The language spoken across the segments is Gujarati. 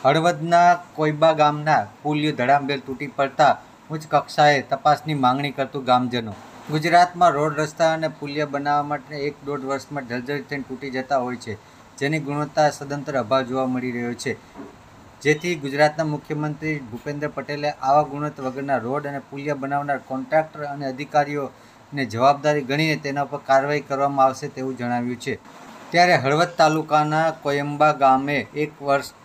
હળવદના કોઈબા ગામના પુલિયો ધડામભેર તૂટી પડતા ઉચ્ચ કક્ષાએ તપાસની માંગણી કરતું ગામજનો. ગુજરાતમાં રોડ રસ્તા અને પુલિયા બનાવવા માટે 1-1.5 વર્ષમાં જર્જરિત થઈને તૂટી જતા હોય છે, જેની ગુણવત્તા સદંતર અભાવ જોવા મળી રહ્યો છે. જેથી ગુજરાતના મુખ્યમંત્રી ભૂપેન્દ્ર પટેલે આવા ગુણવત્તા વગરના રોડ અને પુલિયા બનાવનાર કોન્ટ્રાક્ટર અને અધિકારીઓને જવાબદારી ગણીને તેના પર કાર્યવાહી કરવામાં આવશે તેવું જણાવ્યું છે. ત્યારે હળવદ તાલુકાના કોયંબા ગામે 1 વર્ષ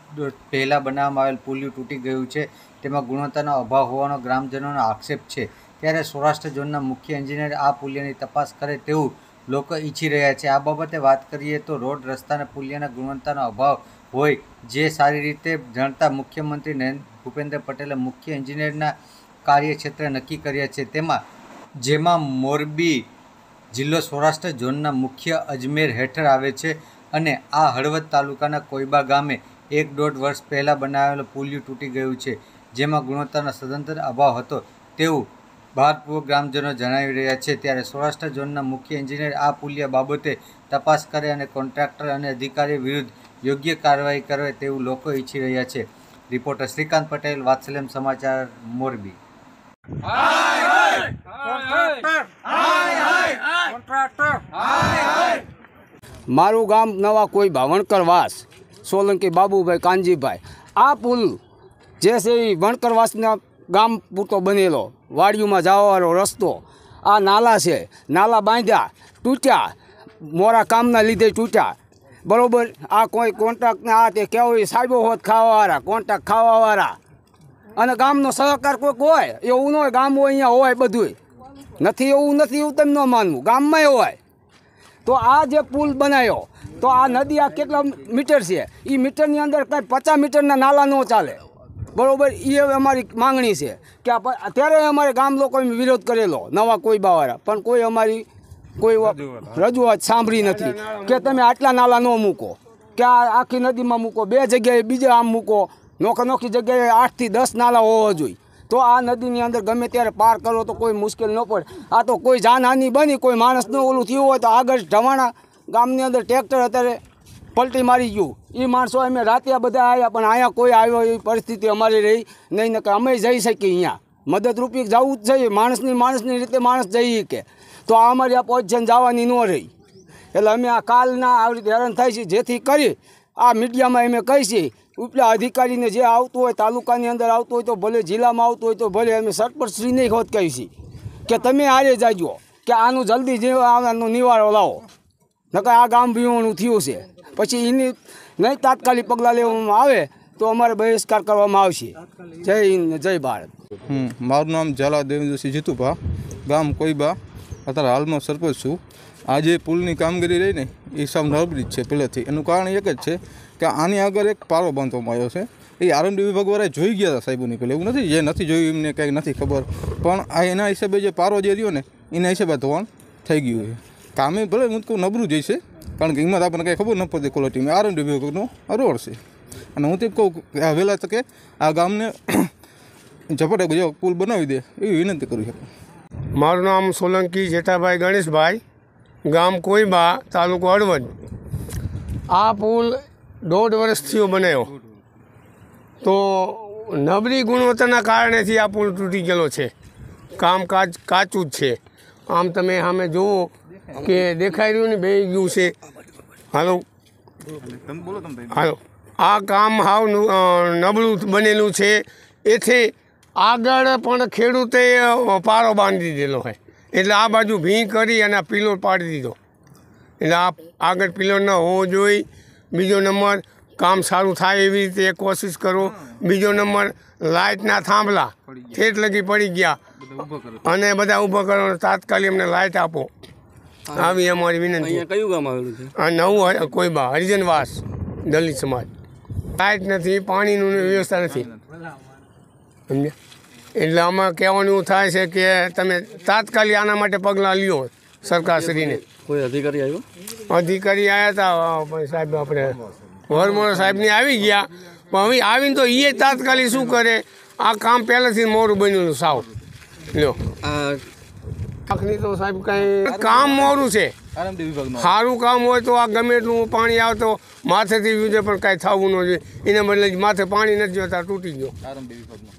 પહેલાં બનાવવામાં આવેલ પુલિયું તૂટી ગયું છે, તેમાં ગુણવત્તાનો અભાવ હોવાનો ગ્રામજનોનો આક્ષેપ છે. ત્યારે સૌરાષ્ટ્ર ઝોનના મુખ્ય એન્જિનિયર આ પુલિયાની તપાસ કરે તેવું લોકો ઈચ્છી રહ્યા છે. આ બાબતે વાત કરીએ તો રોડ રસ્તા અને પુલિયાના ગુણવત્તાનો અભાવ હોય જે સારી રીતે જાણતા મુખ્યમંત્રી ભૂપેન્દ્ર પટેલે મુખ્ય એન્જિનિયરના કાર્યક્ષેત્ર નક્કી કર્યા છે. જેમાં મોરબી જિલ્લો સૌરાષ્ટ્ર ઝોનના મુખ્ય અજમેર હેઠળ આવે છે અને આ હળવદ તાલુકાના કોઈબા ગામે 1-1.5 વર્ષ પહેલાં બનાવેલું પુલિયું તૂટી ગયું છે, જેમાં ગુણવત્તાનો સદંતર અભાવ હતો તેવું ભારપૂર્વક ગ્રામજનો જણાવી રહ્યા છે. ત્યારે સૌરાષ્ટ્ર ઝોનના મુખ્ય એન્જિનિયર આ પુલિયા બાબતે તપાસ કરે અને કોન્ટ્રાક્ટર અને અધિકારી વિરુદ્ધ યોગ્ય કાર્યવાહી કરે તેવું લોકો ઈચ્છી રહ્યા છે. રિપોર્ટર શ્રીકાંત પટેલ, વાત્સલ્યમ સમાચાર, મોરબી. મારું ગામ નવા કોઈબા, વણકરવાસ, સોલંકી બાબુભાઈ કાનજીભાઈ. આ પુલ જે છે એ વણકરવાસના ગામ પૂરતો બનેલો, વાડીઓમાં જવાવાળો રસ્તો. આ નાલા છે, નાલા બાંધ્યા, તૂટ્યા, મોરા કામના લીધે તૂટ્યા. બરાબર. આ કોઈ કોન્ટ્રાક્ટને આ તે કેવું સાહેબો હોત ખાવાવાળા, કોન્ટ્રાક્ટ ખાવાવાળા અને ગામનો સહકાર કોઈક હોય એવું ન હોય. ગામ હોય અહીંયા હોય બધું નથી, એવું નથી, એવું તમે ન માનવું, ગામમાંય હોય. તો આ જે પુલ બનાવ્યો તો આ નદી આ કેટલા મીટર છે, એ મીટરની અંદર કાંઈ 50 મીટરના નાલા ન ચાલે. બરાબર. એ અમારી માંગણી છે કે અત્યારે અમારે ગામ લોકોએ વિરોધ કરેલો નવા કોઈબાવાળા, પણ કોઈ અમારી કોઈ રજૂઆત સાંભળી નથી કે તમે આટલા નાલા ન મૂકો, કે આ આખી નદીમાં મૂકો, 2 જગ્યાએ બીજે આમ મૂકો, નોખી જગ્યાએ 8 થી 10 નાલા હોવા જોઈએ. તો આ નદીની અંદર ગમે ત્યારે પાર કરો તો કોઈ મુશ્કેલ ન પડે. આ તો કોઈ જાનહાની બની, કોઈ માણસનું ઓલું થયું હોય તો આગળ ઢવાણા ગામની અંદર ટ્રેક્ટર અત્યારે પલટી મારી ગયું. એ માણસો અમે રાતે બધા આવ્યા, પણ અહીંયા કોઈ આવ્યો એવી પરિસ્થિતિ અમારી રહી નહીં. ને કે અમે જઈ શકીએ અહીંયા મદદરૂપી જવું જ જોઈએ, માણસની રીતે માણસ જઈએ કે તો આ અમારી આ પોઝિશન જવાની ન રહી. એટલે અમે આ કાલના આવી રીતે હેરાન થાય છે. જેથી કરી આ મીડિયામાં અમે કહીએ ઉપલા અધિકારીને જે આવતું હોય, તાલુકાની અંદર આવતું હોય તો ભલે, જિલ્લામાં આવતું હોય તો ભલે, અમે સરપંચશ્રીને હોત કહીએ કે તમે હારે જાજો કે આનું જલ્દી જે આનો નિવારો લાવો, નકર આ ગામ વિહોણું થયું છે. પછી એની નહીં તાત્કાલિક પગલાં લેવામાં આવે તો અમારે બહિષ્કાર કરવામાં આવશે. જય હિન્દ, જય ભારત. મારું નામ ઝાલા દેવેન્દ્રસિંહ જીતુભા, ગામ કોઈબા, અત્યારે હાલમાં સરપંચ છું. આ જે પુલની કામગીરી રહી ને એ સાવ નબળી જ છે પહેલેથી. એનું કારણ એક જ છે કે આની આગળ એક પારો બાંધવામાં આવ્યો છે. એ આરએનબી વિભાગવાળાએ જોઈ ગયા હતા સાહેબોની પહેલાં, એવું નથી જે નથી જોયું એમને કંઈક નથી ખબર, પણ આ એના હિસાબે જે પારો જે રહ્યો ને એના હિસાબે ધોવાણ થઈ ગયું છે. કામે ભલે હું કહું નબળું જઈશે, કારણ કે એમાં આપણને કંઈ ખબર ન પડતી ક્વોલિટીમાં. આરએનબી વિભાગનો રોડ છે અને હું તો કહું કે આ વહેલા તકે આ ગામને ઝપટે જો પુલ બનાવી દે એવી વિનંતી કરું છું. મારું નામ સોલંકી જેઠાભાઈ ગણેશભાઈ, ગામ કોઈબા, તાલુકો હળવદ. આ પુલ 1.5 વર્ષ થયો બનાવ્યો, તો નબળી ગુણવત્તાના કારણેથી આ પુલ તૂટી ગયેલો છે. કામકાજ કાચું જ છે. આમ તમે સામે જુઓ કે દેખાઈ રહ્યું ને બે ગયું છે. હાલો, આ કામ હાવ નબળું બનેલું છે. એથી આગળ પણ ખેડૂતે પારો બાંધી દીધેલો હોય, એટલે આ બાજુ ભી કરી અને પિલોર પાડી દીધો. એટલે આ આગળ પિલોર ન હોવો જોઈએ. બીજો નંબર, કામ સારું થાય એવી રીતે કોશિશ કરો. બીજો નંબર, લાઇટના થાંભલા ઠેઠ લગી પડી ગયા અને બધા ઊભા કરો, તાત્કાલિક અમને લાઇટ આપો, આવી અમારી વિનંતી. કયું ગામ આવેલું છે? આ નવું કોઈબા, હરિજનવાસ, દલિત સમાજ. લાઇટ નથી, પાણીની વ્યવસ્થા નથી, સમજ્યા? એટલે આમાં કહેવાનું એવું થાય છે કે તમે તાત્કાલિક આના માટે પગલાં લ્યો સરકારશ્રીને. કોઈ અધિકારી આવ્યો? અધિકારી આવ્યા હતા સાહેબ, આપણે વરમોરા સાહેબને આવી ગયા, પણ હવે આવીને તો એ તાત્કાલિક શું કરે, આ કામ પહેલાંથી મોડું બન્યું સાવ. લ્યો, આ આખની તો સાહેબ કાંઈ કામ મોડું છે. આરએમડી વિભાગનો સારું કામ હોય તો આ ગમે એટલું પાણી આવતો માથેથી વિજે પણ કાંઈ થવું ન જોઈએ. એના બદલે માથે પાણી નથી જોતા તૂટી ગયો. આરએમડી વિભાગનો